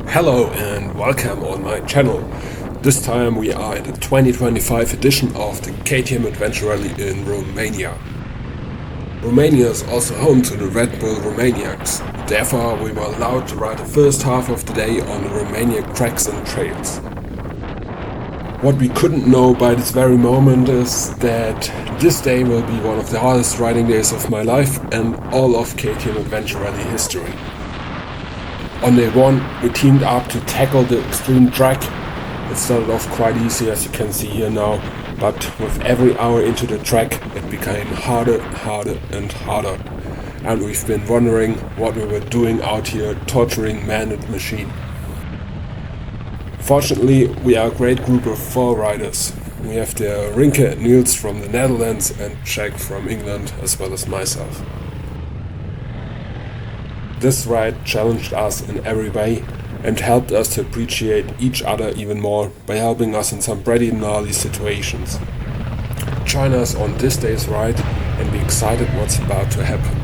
Hello and welcome on my channel. This time we are in the 2025 edition of the KTM Adventure Rally in Romania. Romania is also home to the Red Bull Romaniacs. Therefore we were allowed to ride the first half of the day on the Romanian tracks and trails. What we couldn't know by this very moment is that this day will be one of the hardest riding days of my life and all of KTM Adventure Rally history. On day one, we teamed up to tackle the extreme track. It started off quite easy, as you can see here now, but with every hour into the track, it became harder and harder. And we've been wondering what we were doing out here, torturing man and machine. Fortunately, we are a great group of 4 riders. We have the Rinke and Niels from the Netherlands and Jack from England, as well as myself. This ride challenged us in every way and helped us to appreciate each other even more by helping us in some pretty gnarly situations. Join us on this day's ride and be excited what's about to happen.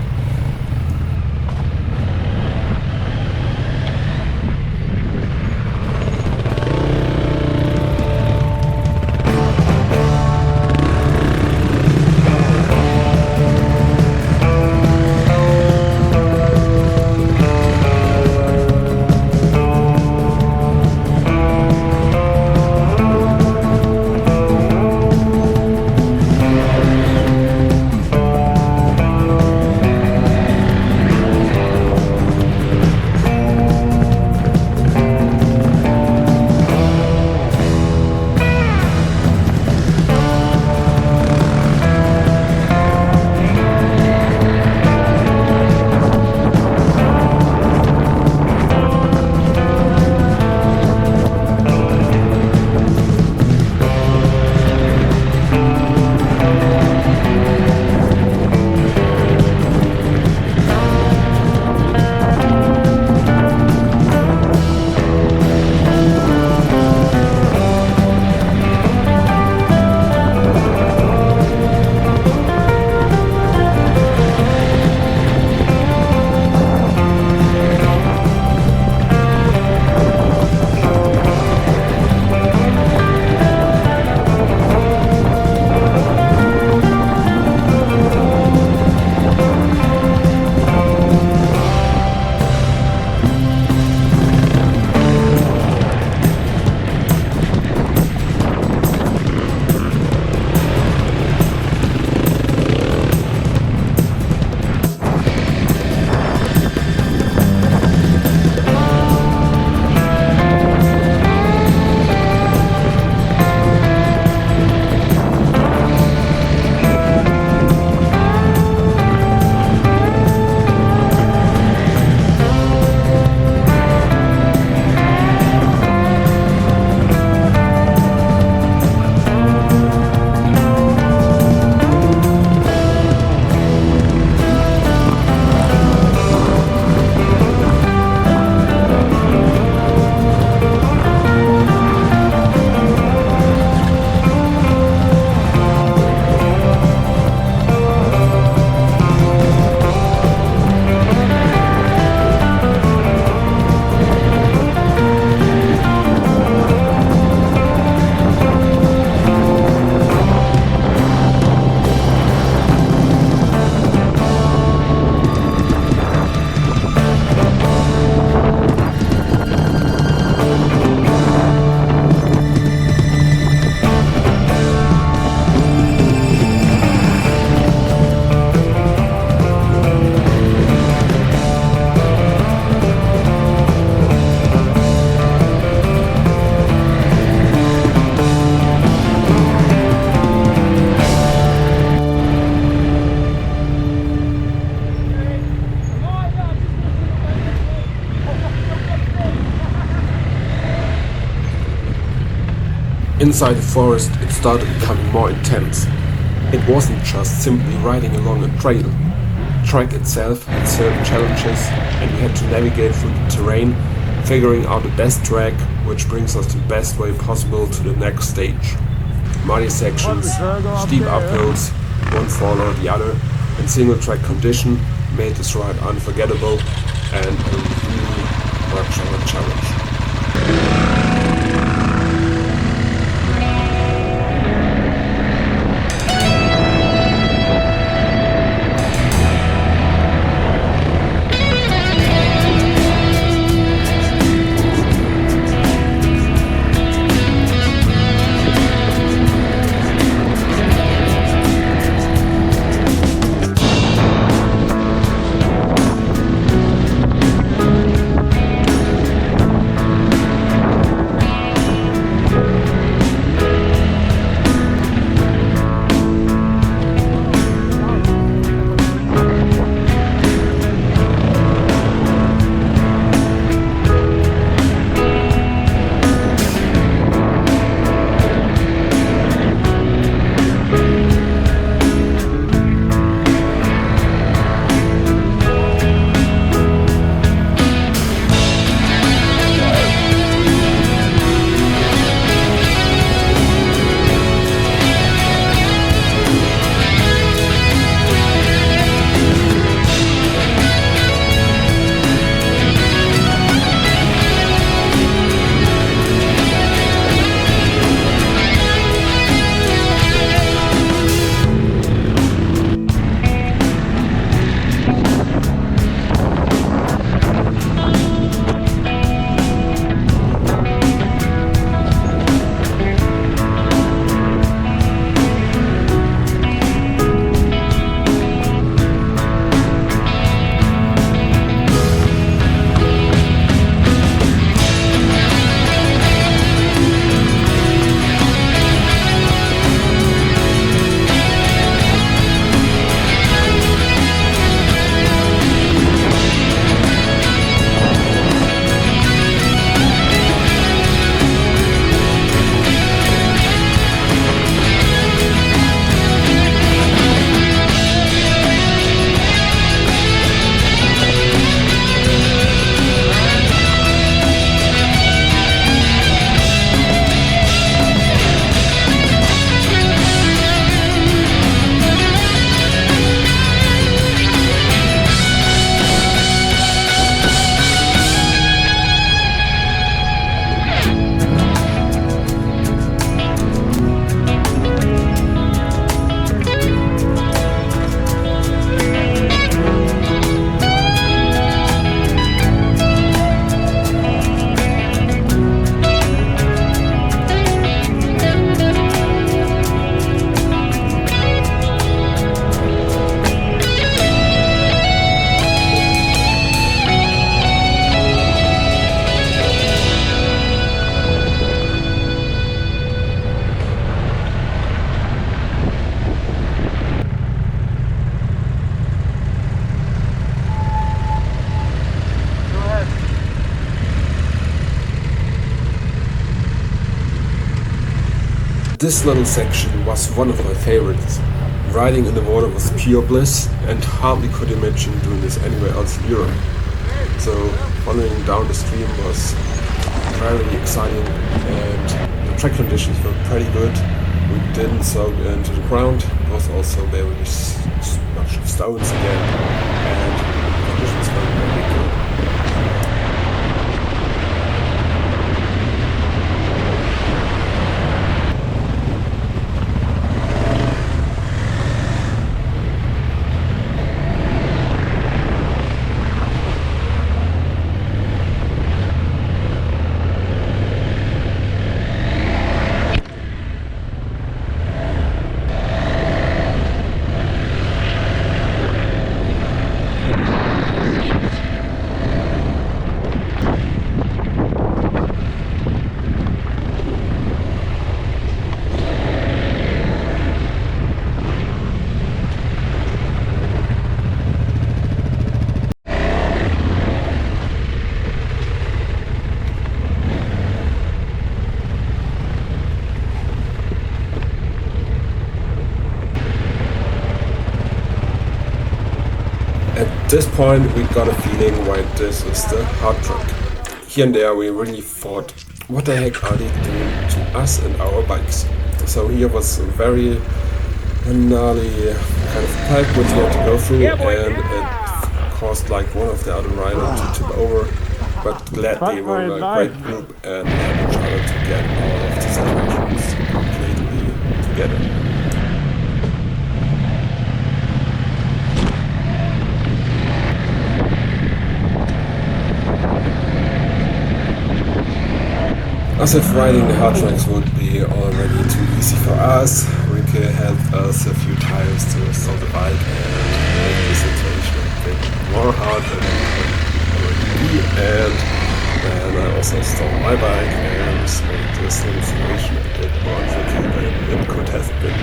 Inside the forest, it started becoming more intense. It wasn't just simply riding along a trail. The track itself had certain challenges, and we had to navigate through the terrain, figuring out the best track, which brings us the best way possible to the next stage. Muddy sections, steep uphills, one follow the other, and single track condition made this ride unforgettable and a really much of a challenge. This little section was one of my favorites. Riding in the water was pure bliss and hardly could imagine doing this anywhere else in Europe. So following down the stream was very exciting and the track conditions were pretty good. We didn't soak into the ground, there was also very much stones again and the conditions were very good. At this point we got a feeling why this is the hard track. Here and there we really thought, what the heck are they doing to us and our bikes? So here was a very gnarly kind of pipe which we had to go through, and it caused like one of the other riders to tip over, but gladly we were a great group and had each other to get all of the situations completely together. As if riding the hard tracks would be already too easy for us, Rinke helped us a few times to stop the bike and make the situation a bit more hard than it already be, and then I also stole my bike and made this whole situation a bit more tricky than it could have been.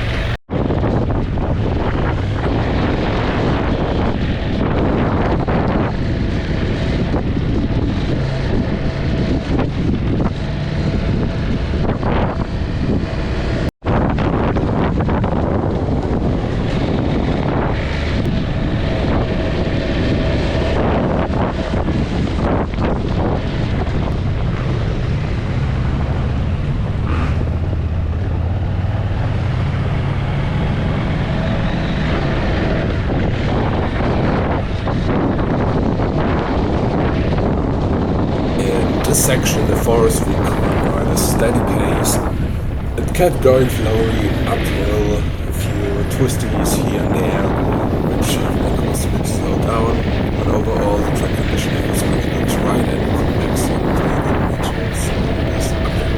This section, the forest, we could ride a steady pace. It kept going slowly uphill, a few twisties here and there, which caused a bit to slow down, but overall the track conditioning was pretty good to ride and we could make some pretty good reaches this uphill.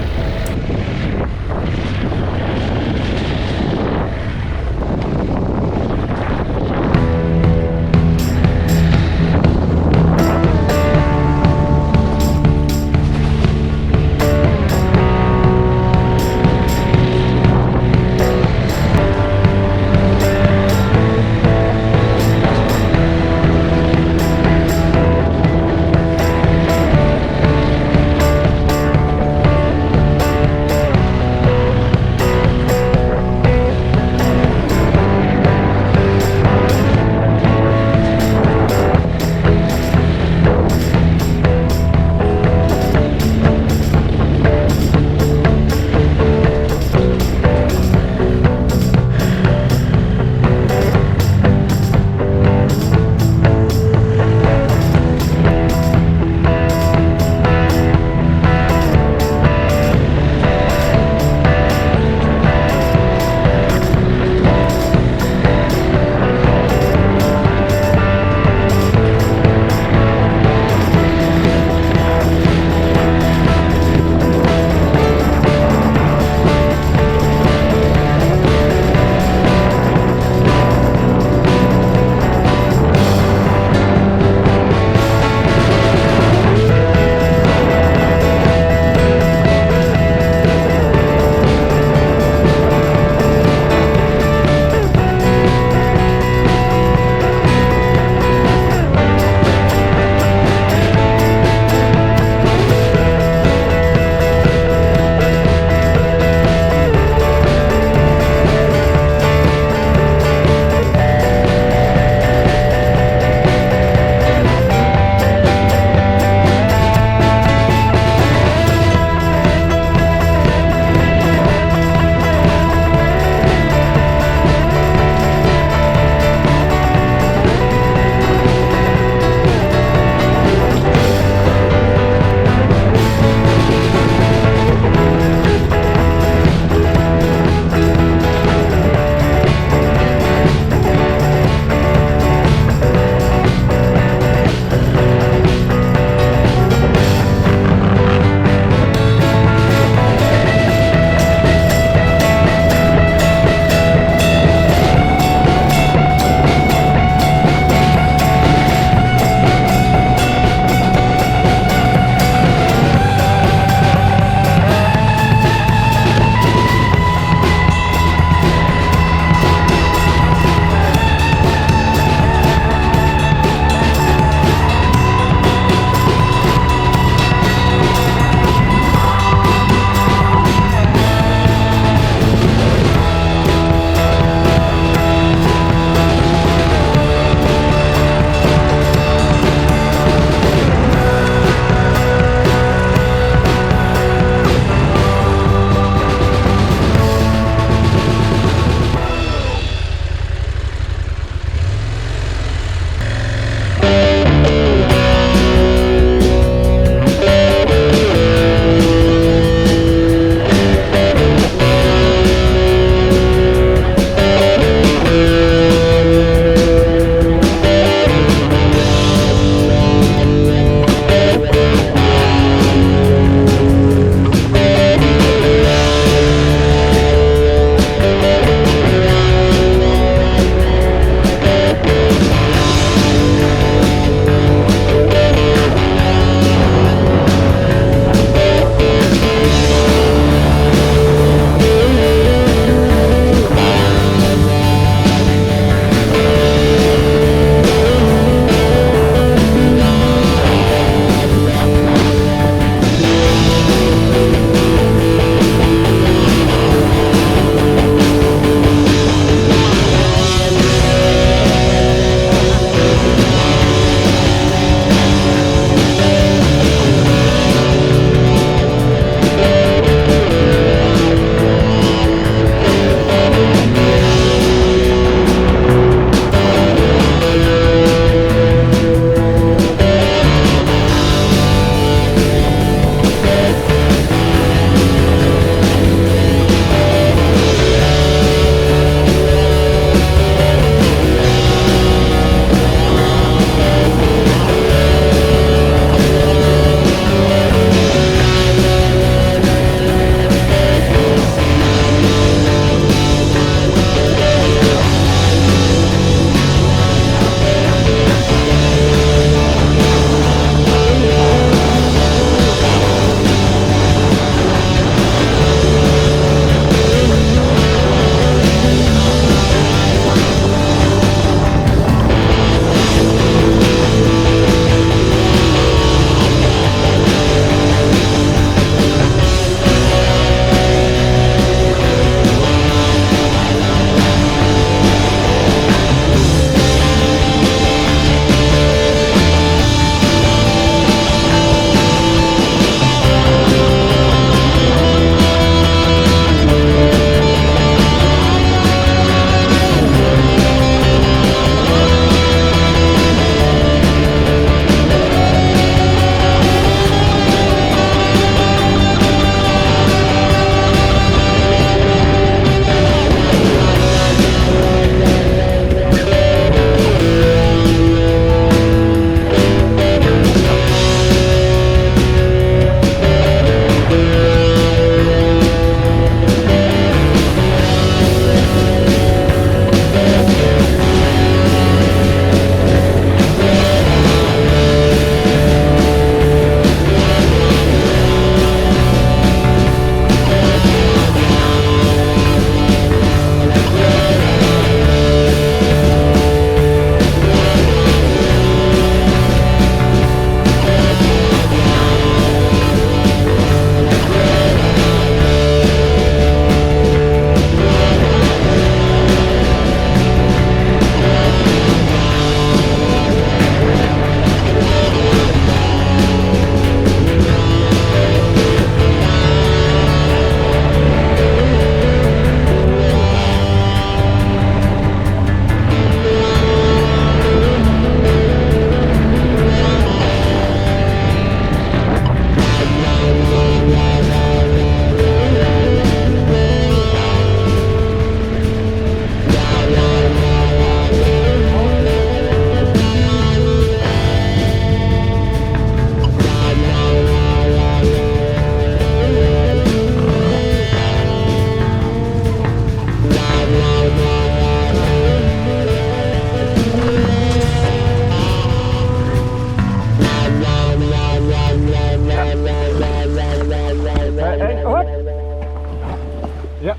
Yeah.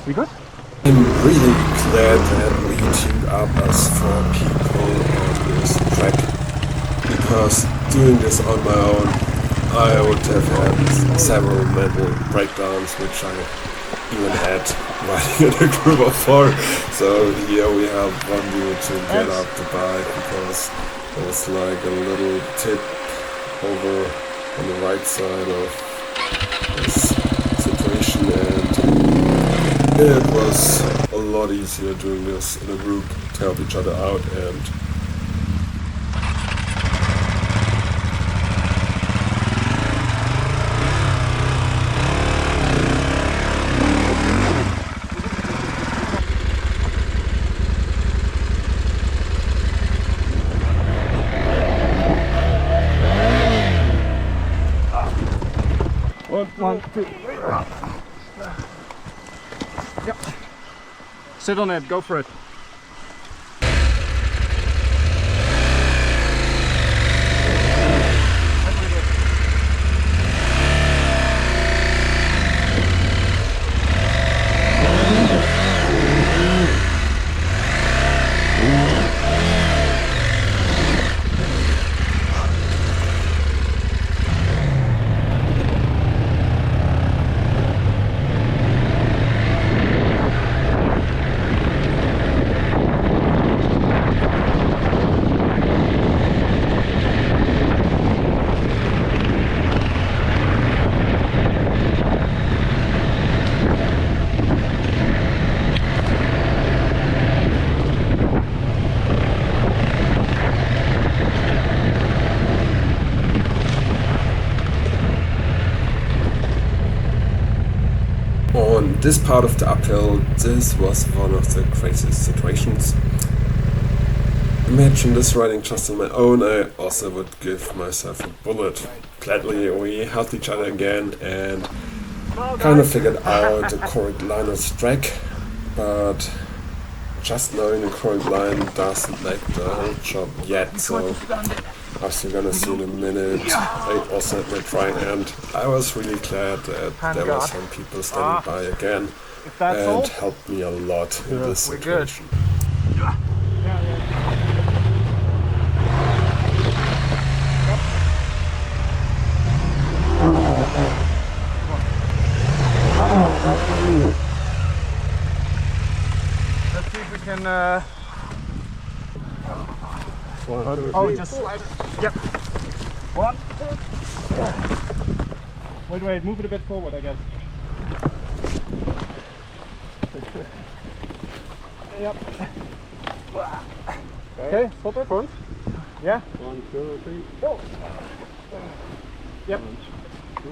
We good? I'm really glad that we teamed up as 4 people on this track, because doing this on my own, I would have had several mental breakdowns, which I even had riding in a group of 4. So here we have one dude to get up the bike, because there was like a little tip over on the right side of this situation, and it was a lot easier doing this in a group to help each other out. And One, two. Yep. Sit on it, go for it. on this part of the uphill, this was one of the craziest situations. Imagine this riding just on my own, I also would give myself a bullet. Gladly we helped each other again and kind of figured out the correct line of track, but just knowing the correct line doesn't make the whole job yet, so as you're gonna see in a minute, I also had my try, and I was really glad that there were some people standing by again and helped me a lot in this situation. Let's see if we can. Oh, just. Yep. One. Wait, move it a bit forward, I guess. Yep. Okay, stop it. Front. Yeah. 1, 2, 3. Oh. Yep.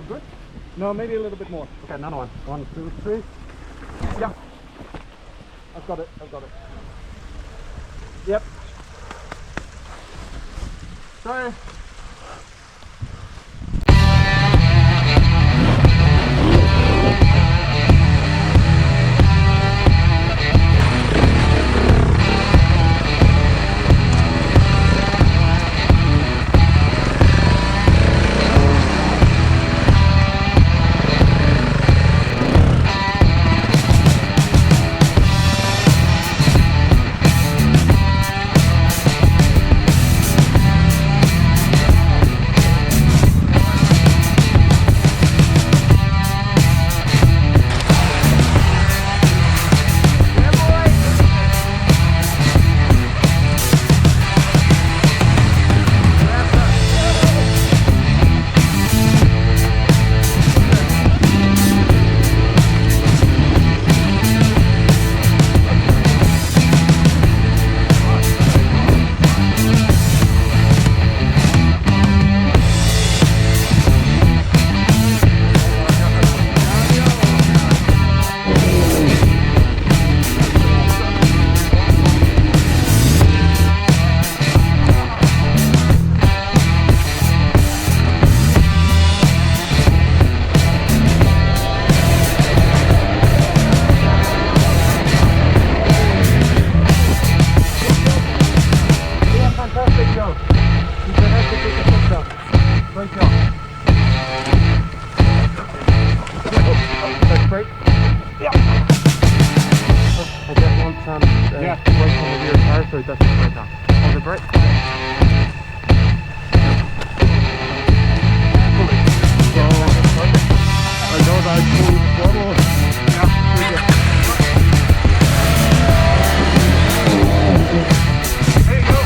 Good. No, maybe a little bit more. Okay, another one. 1, 2, 3. Yeah. I've got it. Yep. Sorry. Great job. sure it doesn't slow down. Hold the brake. Pull it. So, I know that full throttle. Yeah, there you go.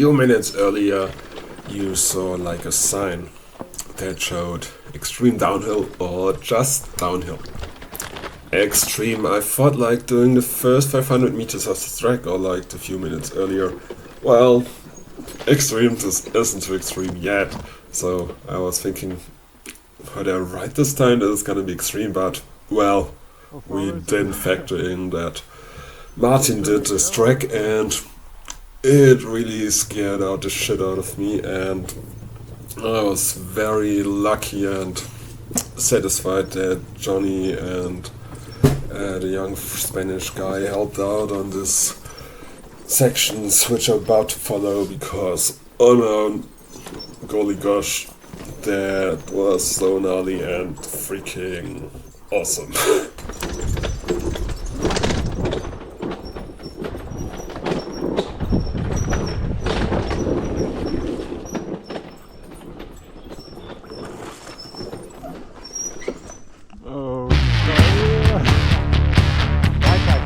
few minutes earlier you saw like a sign that showed extreme downhill or just downhill. Extreme, I thought like doing the first 500 meters of the track or like a few minutes earlier. Well, extreme isn't too extreme yet, so I was thinking, how do I ride this time? That is gonna be extreme, but well, we didn't factor in that Martin did this track and it really scared out the shit out of me, and I was very lucky and satisfied that Johnny and the young Spanish guy helped out on this sections which are about to follow, because oh no, golly gosh, that was so gnarly and freaking awesome. Oh, sorry. Right side.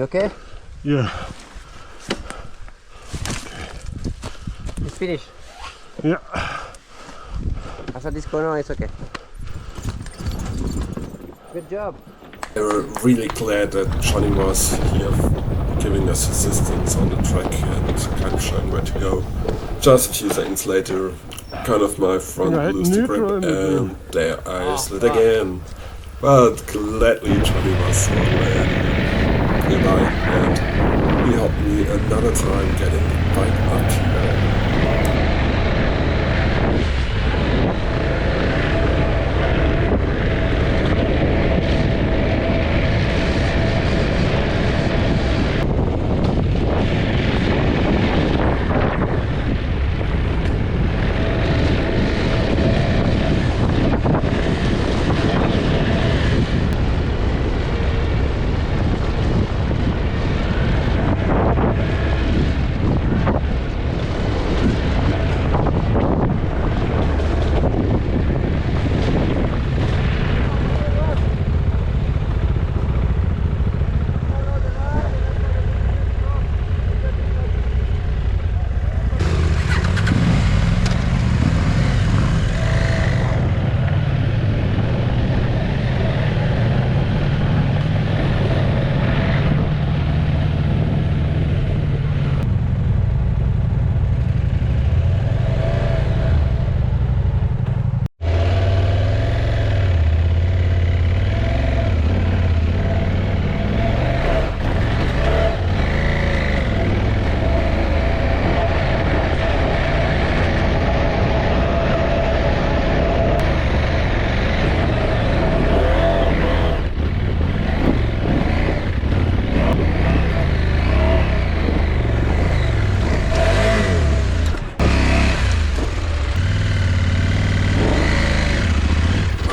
You okay? Yeah. It's finished. Yeah. After this corner, it's okay. Good job. We were really glad that Johnny was here giving us assistance on the track and kind of showing where to go. Just a few seconds later, kind of my front Yeah, loosed the neutral grip and and there I slid again. But gladly Johnny was nearby and he helped me another time getting the bike up here.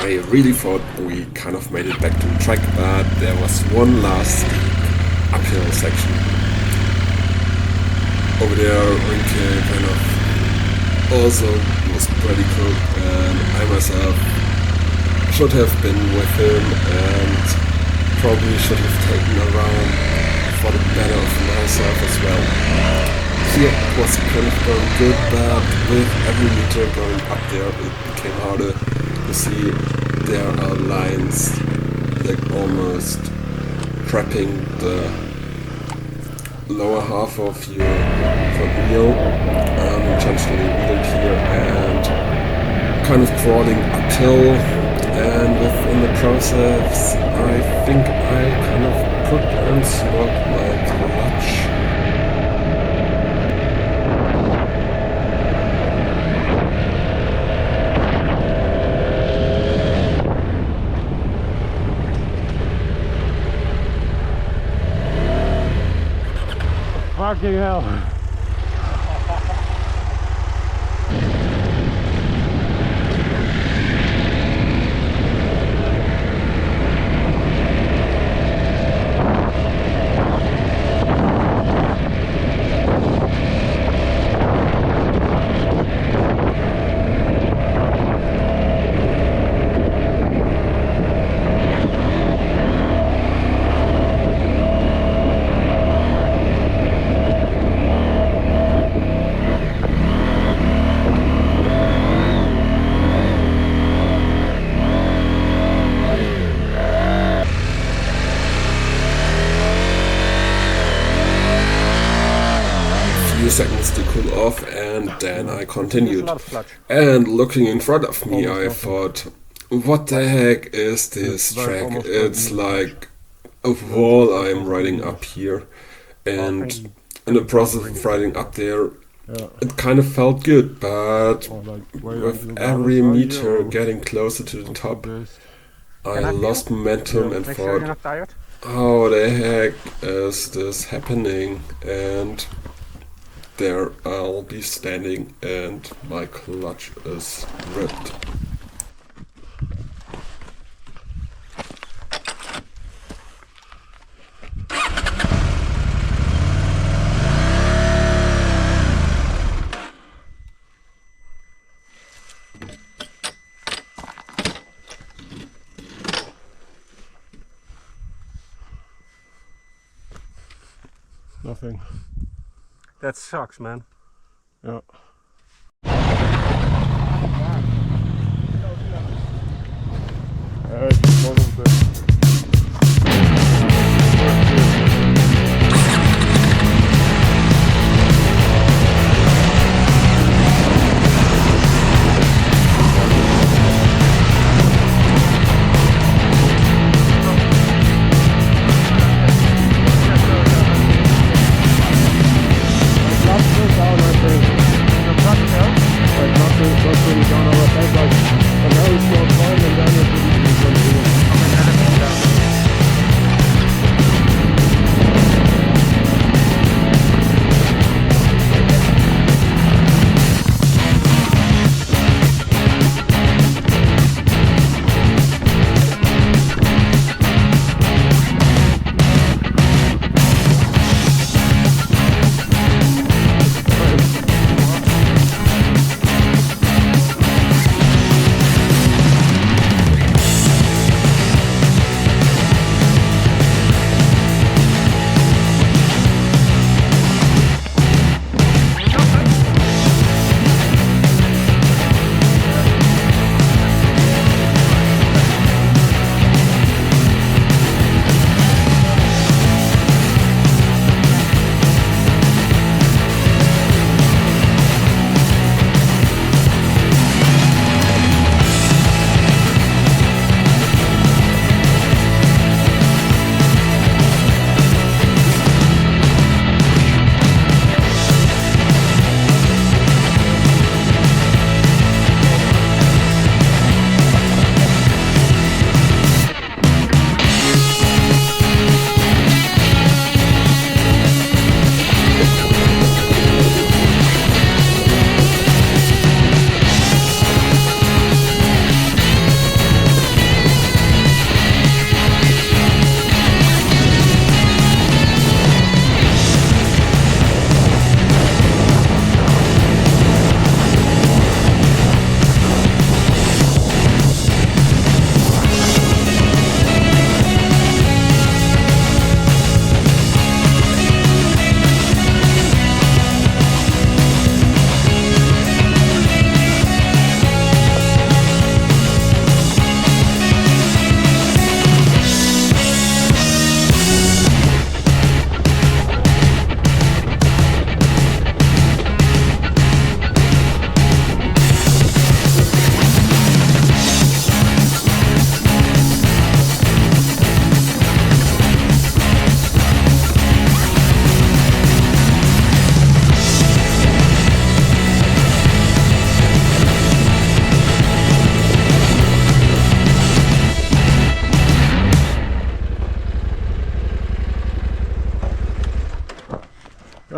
I really thought we kind of made it back to the track, but there was one last steep uphill section. Over there, Rinke kind of also was pretty cool, and I myself should have been with him and probably should have taken a round for the better of myself as well. Here it was kind of going good, but with every meter going up there, it became harder. You see, there are lines like almost trapping the lower half of your front wheel, intentionally wheeled here and kind of crawling uphill, and within the process I think I kind of put and smoked my clutch. Fucking hell. Seconds to cool off, and then I continued. And looking in front of me, I thought, what the heck is this track? It's like a wall I'm riding up here, and in the process of riding up there, it kind of felt good, but with every meter getting closer to the top, I lost momentum and thought, how the heck is this happening? And there I'll be standing and my clutch is ripped. Nothing. That sucks, man. Yeah. It's one of the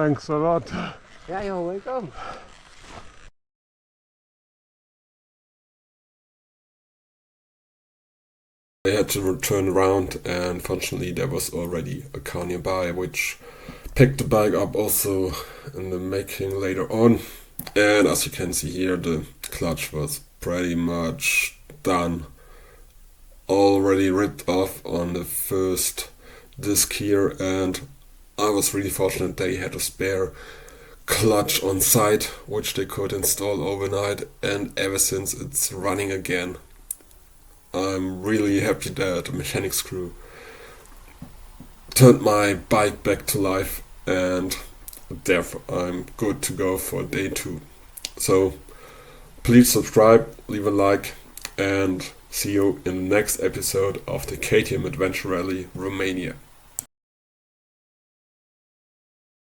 Thanks a lot. Yeah, you're welcome. I had to turn around, and fortunately there was already a car nearby which picked the bike up also in the making later on. And as you can see here, the clutch was pretty much done, already ripped off on the first disc here, and I was really fortunate they had a spare clutch on site which they could install overnight, and ever since it's running again. I'm really happy that the mechanics crew turned my bike back to life, and therefore I'm good to go for day 2. So please subscribe, leave a like, and see you in the next episode of the KTM Adventure Rally Romania.